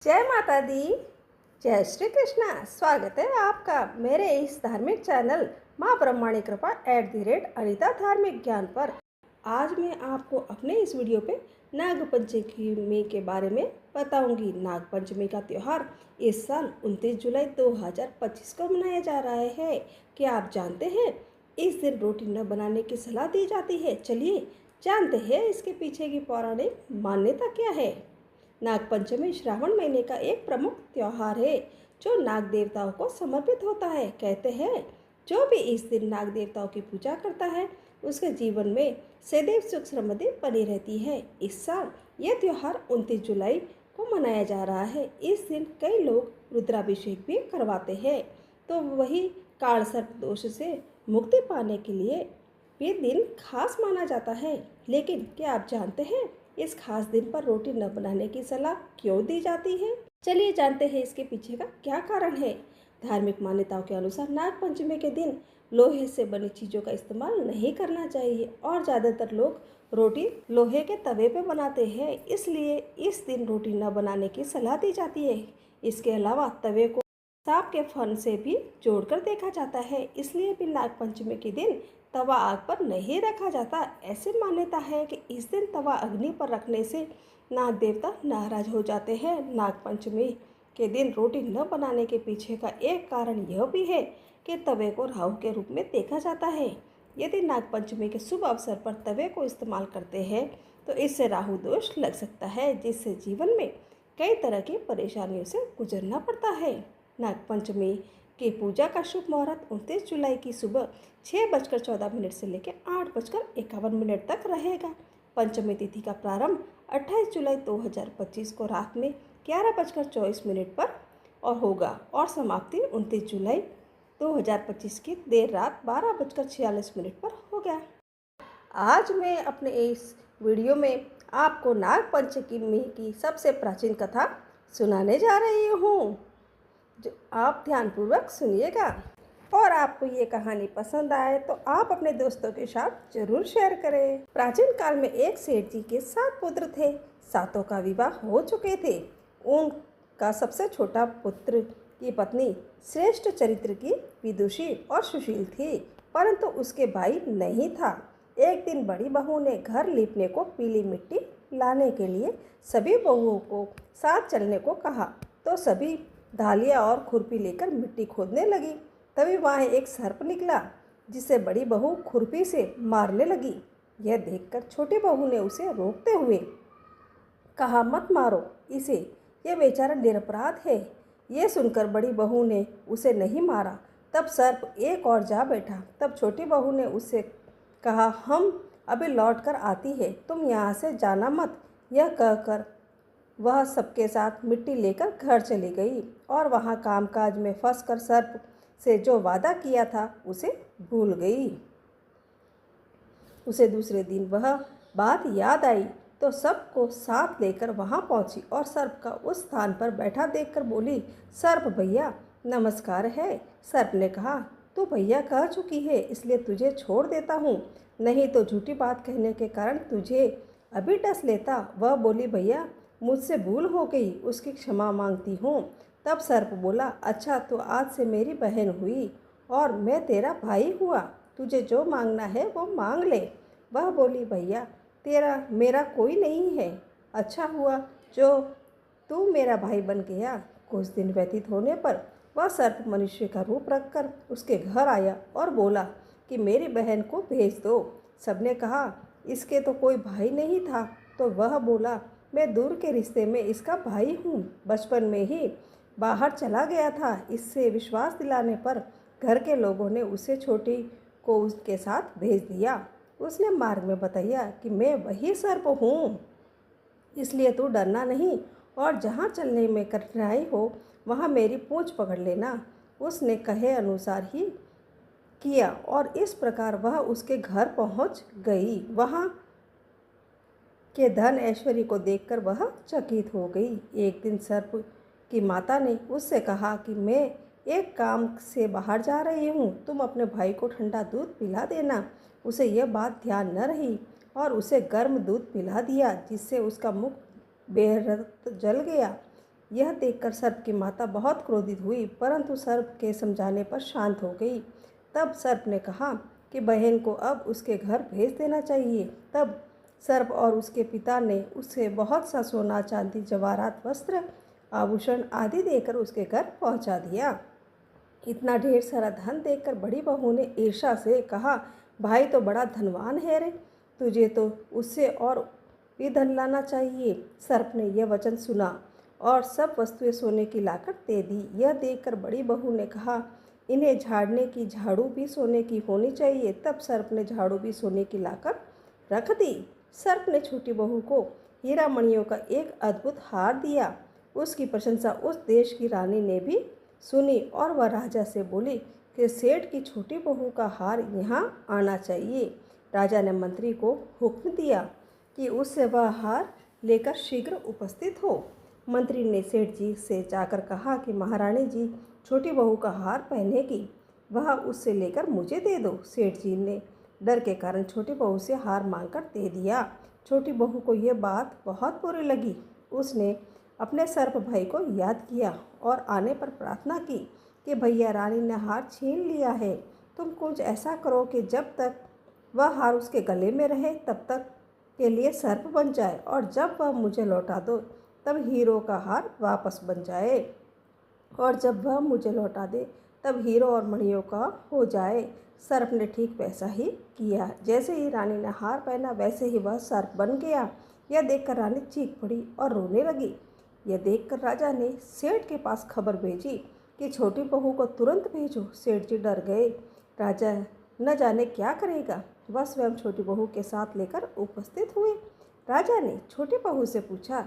जय माता दी। जय श्री कृष्णा। स्वागत है आपका मेरे इस धार्मिक चैनल माँ ब्रह्माणी कृपा @अनिता धार्मिक ज्ञान पर। आज मैं आपको अपने इस वीडियो पे नाग पंचमी के बारे में बताऊंगी। नाग पंचमी का त्यौहार इस साल 29 जुलाई 2025 को मनाया जा रहा है। क्या आप जानते हैं इस दिन रोटी न बनाने की सलाह दी जाती है? चलिए जानते हैं इसके पीछे की पौराणिक मान्यता क्या है। नाग पंचमी श्रावण महीने का एक प्रमुख त्योहार है जो नाग देवताओं को समर्पित होता है। कहते हैं जो भी इस दिन नाग देवताओं की पूजा करता है उसके जीवन में सदैव सुख समृद्धि बनी रहती है। इस साल यह त्योहार 29 जुलाई को मनाया जा रहा है। इस दिन कई लोग रुद्राभिषेक भी करवाते हैं। तो वही काल सर्प दोष से मुक्ति पाने के लिए ये दिन खास माना जाता है। लेकिन क्या आप जानते हैं इस खास दिन पर रोटी न बनाने की सलाह क्यों दी जाती है? चलिए जानते हैं इसके पीछे का क्या कारण है। धार्मिक मान्यताओं के अनुसार नाग पंचमी के दिन लोहे से बनी चीज़ों का इस्तेमाल नहीं करना चाहिए और ज़्यादातर लोग रोटी लोहे के तवे पे बनाते हैं, इसलिए इस दिन रोटी न बनाने की सलाह दी जाती है। इसके अलावा तवे को सांप के फन से भी जोड़कर देखा जाता है, इसलिए भी नाग पंचमी के दिन तवा आग पर नहीं रखा जाता। ऐसी मान्यता है कि इस दिन तवा अग्नि पर रखने से नाग देवता नाराज हो जाते हैं। नाग पंचमी के दिन रोटी न बनाने के पीछे का एक कारण यह भी है कि तवे को राहु के रूप में देखा जाता है। यदि नाग पंचमी के शुभ अवसर पर तवे को इस्तेमाल करते हैं तो इससे राहु दोष लग सकता है, जिससे जीवन में कई तरह की परेशानियों से गुजरना पड़ता है। नाग पंचमी की पूजा का शुभ मुहूर्त 29 जुलाई की सुबह 6:14 से लेकर 8:51 तक रहेगा। पंचमी तिथि का प्रारंभ 28 जुलाई 2025 को रात में 11:24 पर और होगा और समाप्ति 29 जुलाई 2025 की देर रात 12:46 पर होगा। आज मैं अपने इस वीडियो में आपको नाग पंचमी की सबसे प्राचीन कथा सुनाने जा रही हूँ, जो आप ध्यानपूर्वक सुनिएगा। और आपको ये कहानी पसंद आए तो आप अपने दोस्तों के साथ जरूर शेयर करें। प्राचीन काल में एक सेठ जी के 7 पुत्र थे। सातों का विवाह हो चुके थे। उनका सबसे छोटा पुत्र की पत्नी श्रेष्ठ चरित्र की, विदुषी और सुशील थी, परंतु उसके भाई नहीं था। एक दिन बड़ी बहू ने घर लीपने को पीली मिट्टी लाने के लिए सभी बहुओं को साथ चलने को कहा, तो सभी ढालिया और खुरपी लेकर मिट्टी खोदने लगी। तभी वहाँ एक सर्प निकला जिसे बड़ी बहू खुरपी से मारने लगी। यह देखकर छोटी बहू ने उसे रोकते हुए कहा, मत मारो इसे, यह बेचारा निरपराध है। यह सुनकर बड़ी बहू ने उसे नहीं मारा। तब सर्प एक और जा बैठा। तब छोटी बहू ने उससे कहा, हम अभी लौट कर आती है, तुम यहाँ से जाना मत। यह कहकर वह सबके साथ मिट्टी लेकर घर चली गई और वहाँ कामकाज में फंसकर सर्प से जो वादा किया था उसे भूल गई। उसे दूसरे दिन वह बात याद आई तो सबको साथ लेकर वहाँ पहुँची और सर्प का उस स्थान पर बैठा देखकर बोली, सर्प भैया नमस्कार है। सर्प ने कहा, तू भैया कह चुकी है इसलिए तुझे छोड़ देता हूँ, नहीं तो झूठी बात कहने के कारण तुझे अभी डस लेता। वह बोली, भैया मुझसे भूल हो गई, उसकी क्षमा मांगती हूँ। तब सर्प बोला, अच्छा तो आज से मेरी बहन हुई और मैं तेरा भाई हुआ, तुझे जो मांगना है वो मांग ले। वह बोली, भैया तेरा मेरा कोई नहीं है, अच्छा हुआ जो तू मेरा भाई बन गया। कुछ दिन व्यतीत होने पर वह सर्प मनुष्य का रूप रखकर उसके घर आया और बोला कि मेरी बहन को भेज दो। सबने कहा, इसके तो कोई भाई नहीं था। तो वह बोला, मैं दूर के रिश्ते में इसका भाई हूँ, बचपन में ही बाहर चला गया था। इससे विश्वास दिलाने पर घर के लोगों ने उसे छोटी को उसके साथ भेज दिया। उसने मार्ग में बताया कि मैं वही सर्प हूँ, इसलिए तू डरना नहीं और जहाँ चलने में कठिनाई हो वहाँ मेरी पूँछ पकड़ लेना। उसने कहे अनुसार ही किया और इस प्रकार वह उसके घर पहुँच गई। वहाँ के धन ऐश्वर्य को देखकर वह चकित हो गई। एक दिन सर्प की माता ने उससे कहा कि मैं एक काम से बाहर जा रही हूँ, तुम अपने भाई को ठंडा दूध पिला देना। उसे यह बात ध्यान न रही और उसे गर्म दूध पिला दिया, जिससे उसका मुख बेरहत जल गया। यह देखकर सर्प की माता बहुत क्रोधित हुई, परंतु सर्प के समझाने पर शांत हो गई। तब सर्प ने कहा कि बहन को अब उसके घर भेज देना चाहिए। तब सर्प और उसके पिता ने उसे बहुत सा सोना, चांदी, जवाहरात, वस्त्र, आभूषण आदि देकर उसके घर पहुंचा दिया। इतना ढेर सारा धन देखकर बड़ी बहू ने ईर्ष्या से कहा, भाई तो बड़ा धनवान है रे, तुझे तो उससे और भी धन लाना चाहिए। सर्प ने यह वचन सुना और सब वस्तुएं सोने की लाकर दे दी। यह देखकर बड़ी बहू ने कहा, इन्हें झाड़ने की झाड़ू भी सोने की होनी चाहिए। तब सर्प ने झाड़ू भी सोने की लाकर रख दी। सर्प ने छोटी बहू को हीरा मणियों का एक अद्भुत हार दिया। उसकी प्रशंसा उस देश की रानी ने भी सुनी और वह राजा से बोली कि सेठ की छोटी बहू का हार यहाँ आना चाहिए। राजा ने मंत्री को हुक्म दिया कि उससे वह हार लेकर शीघ्र उपस्थित हो। मंत्री ने सेठ जी से जाकर कहा कि महारानी जी छोटी बहू का हार पहनेगी, वह उससे लेकर मुझे दे दो। सेठ जी ने डर के कारण छोटी बहू से हार मांगकर दे दिया। छोटी बहू को यह बात बहुत बुरी लगी। उसने अपने सर्प भाई को याद किया और आने पर प्रार्थना की कि भैया, रानी ने हार छीन लिया है, तुम कुछ ऐसा करो कि जब तक वह हार उसके गले में रहे तब तक के लिए सर्प बन जाए, और जब वह मुझे लौटा दो तब हीरो का हार वापस बन जाए, और जब वह मुझे लौटा दे तब हीरो और मणियों का हो जाए। सर्प ने ठीक वैसा ही किया। जैसे ही रानी ने हार पहना वैसे ही वह सर्प बन गया। यह देखकर रानी चीख पड़ी और रोने लगी। यह देखकर राजा ने सेठ के पास खबर भेजी कि छोटी बहू को तुरंत भेजो। सेठ जी डर गए। राजा न जाने क्या करेगा। वह स्वयं छोटी बहू के साथ लेकर उपस्थित हुए। राजा ने छोटी बहू से पूछा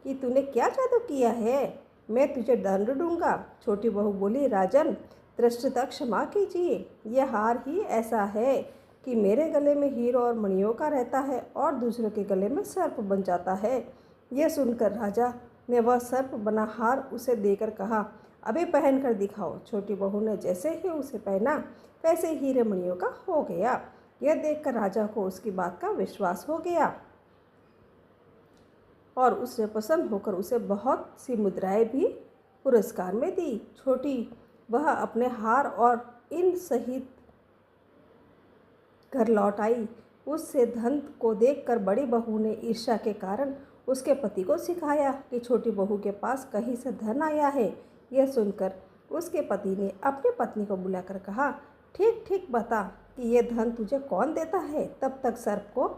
कि तूने क्या जादू किया है, मैं तुझे दंड दूंगा। छोटी बहू बोली, राजन, धृष्टता क्षमा कीजिए, यह हार ही ऐसा है कि मेरे गले में हीरो और मणियों का रहता है और दूसरों के गले में सर्प बन जाता है। यह सुनकर राजा ने वह सर्प बना हार उसे देकर कहा, अभी पहन कर दिखाओ। छोटी बहू ने जैसे ही उसे पहना वैसे हीरे मणियों का हो गया। यह देखकर राजा को उसकी बात का विश्वास हो गया और उसने प्रसन्न होकर उसे बहुत सी मुद्राएं भी पुरस्कार में दी। छोटी वह अपने हार और इन सहित घर लौट आई। उससे धन को देखकर बड़ी बहू ने ईर्ष्या के कारण उसके पति को सिखाया कि छोटी बहू के पास कहीं से धन आया है। यह सुनकर उसके पति ने अपनी पत्नी को बुलाकर कहा, ठीक ठीक बता कि यह धन तुझे कौन देता है। तब तक सर्प को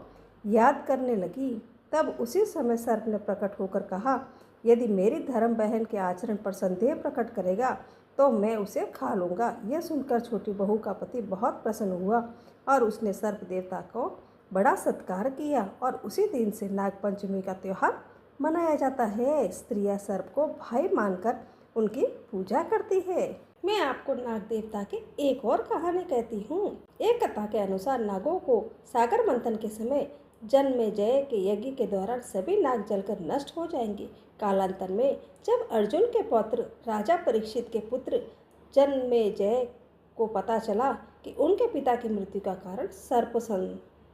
याद करने लगी। तब उसी समय सर्प ने प्रकट होकर कहा, यदि मेरी धर्म बहन के आचरण पर संदेह प्रकट करेगा तो मैं उसे खा लूँगा। यह सुनकर छोटी बहू का पति बहुत प्रसन्न हुआ और उसने सर्प देवता को बड़ा सत्कार किया और उसी दिन से नागपंचमी का त्यौहार मनाया जाता है। स्त्रियां सर्प को भाई मानकर उनकी पूजा करती है। मैं आपको नाग देवता की एक और कहानी कहती हूँ। एक कथा के अनुसार नागों को सागर मंथन के समय जन्मेजय के यज्ञ के दौरान सभी नाग जलकर नष्ट हो जाएंगे। कालांतर में जब अर्जुन के पौत्र राजा परीक्षित के पुत्र जन्मेजय को पता चला कि उनके पिता की मृत्यु का कारण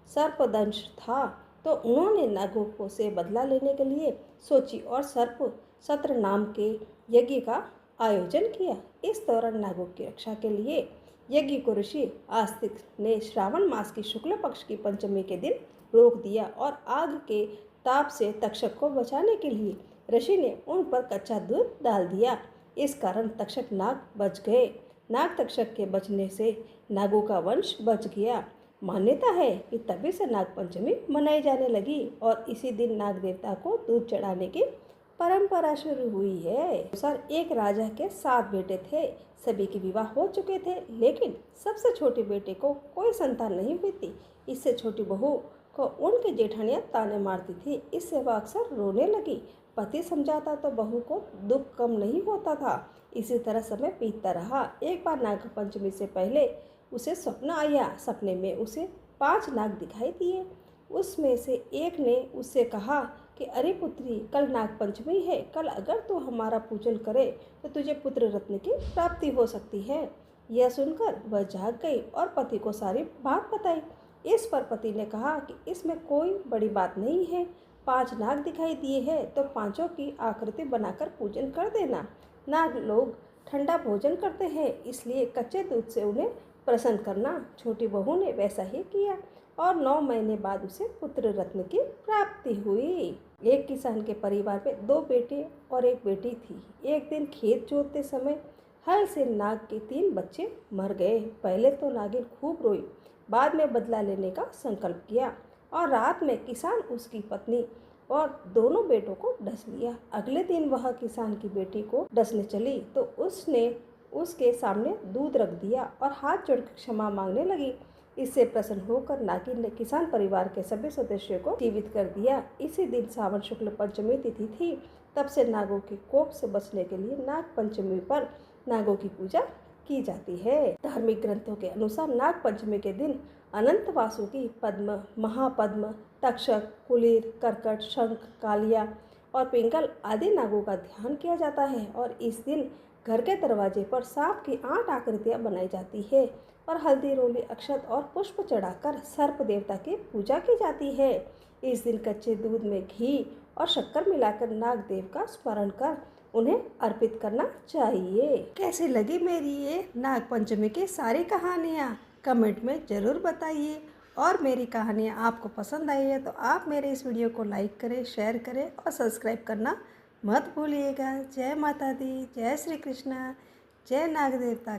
सर्पदंश था, तो उन्होंने नागों को से बदला लेने के लिए सोची और सर्प सत्र नाम के यज्ञ का आयोजन किया। इस दौरान नागों की रक्षा के लिए यज्ञ को ऋषि आस्तिक ने श्रावण मास की शुक्ल पक्ष की पंचमी के दिन रोक दिया और आग के ताप से तक्षक को बचाने के लिए ऋषि ने उन पर कच्चा दूध डाल दिया। इस कारण तक्षक नाग बच गए। नाग तक्षक के बचने से नागों का वंश बच गया। मान्यता है कि तभी से नाग पंचमी मनाई जाने लगी और इसी दिन नाग देवता को दूध चढ़ाने की परंपरा शुरू हुई है। सर, एक राजा के 7 बेटे थे। सभी के विवाह हो चुके थे, लेकिन सबसे छोटे बेटे को कोई संतान नहीं हुई थी। इससे छोटी बहू को उनकी जेठानियां ताने मारती थी। इससे वह अक्सर रोने लगी। पति समझाता तो बहू को दुख कम नहीं होता था। इसी तरह समय बीतता रहा। एक बार नाग पंचमी से पहले उसे स्वप्न आया। सपने में उसे 5 नाग दिखाई दिए। उसमें से एक ने उससे कहा कि अरे पुत्री, कल नाग पंचमी है, कल अगर तू हमारा पूजन करे तो तुझे पुत्र रत्न की प्राप्ति हो सकती है। यह सुनकर वह जाग गई और पति को सारी बात बताई। इस पर पति ने कहा कि इसमें कोई बड़ी बात नहीं है, 5 नाग दिखाई दिए हैं तो पांचों की आकृति बनाकर पूजन कर देना। नाग लोग ठंडा भोजन करते हैं, इसलिए कच्चे दूध से उन्हें प्रसन्न करना। छोटी बहू ने वैसा ही किया और 9 महीने बाद उसे पुत्र रत्न की प्राप्ति हुई। एक किसान के परिवार में 2 बेटे और 1 बेटी थी। एक दिन खेत जोतते समय हल से नाग के 3 बच्चे मर गए। पहले तो नागिन खूब रोई, बाद में बदला लेने का संकल्प किया और रात में किसान उसकी पत्नी और दोनों बेटों को डस लिया। अगले दिन वह किसान की बेटी को डसने चली तो उसने उसके सामने दूध रख दिया और हाथ जोड़कर क्षमा मांगने लगी। इससे प्रसन्न होकर नागिन ने किसान परिवार के सभी सदस्यों को जीवित कर दिया। इसी दिन सावन शुक्ल पंचमी तिथि थी। तब से नागों के कोप से बचने के लिए नाग पंचमी पर नागों की पूजा की जाती है। धार्मिक ग्रंथों के अनुसार नाग पंचमी के दिन अनंत वासुकी, पद्म, महापद्म, तक्षक, कुलीर, करकट, शंख, कालिया और पिंगल आदि नागों का ध्यान किया जाता है और इस दिन घर के दरवाजे पर सांप की 8 आकृतियां बनाई जाती है और हल्दी, रोली, अक्षत और पुष्प चढ़ाकर सर्प देवता की पूजा की जाती है। इस दिन कच्चे दूध में घी और शक्कर मिलाकर नाग देव का स्मरण कर उन्हें अर्पित करना चाहिए। कैसी लगी मेरी ये नाग पंचमी की सारी कहानियाँ? कमेंट में ज़रूर बताइए। और मेरी कहानियाँ आपको पसंद आई है तो आप मेरे इस वीडियो को लाइक करें, शेयर करें और सब्सक्राइब करना मत भूलिएगा। जय माता दी, जय श्री कृष्णा, जय नाग देवता।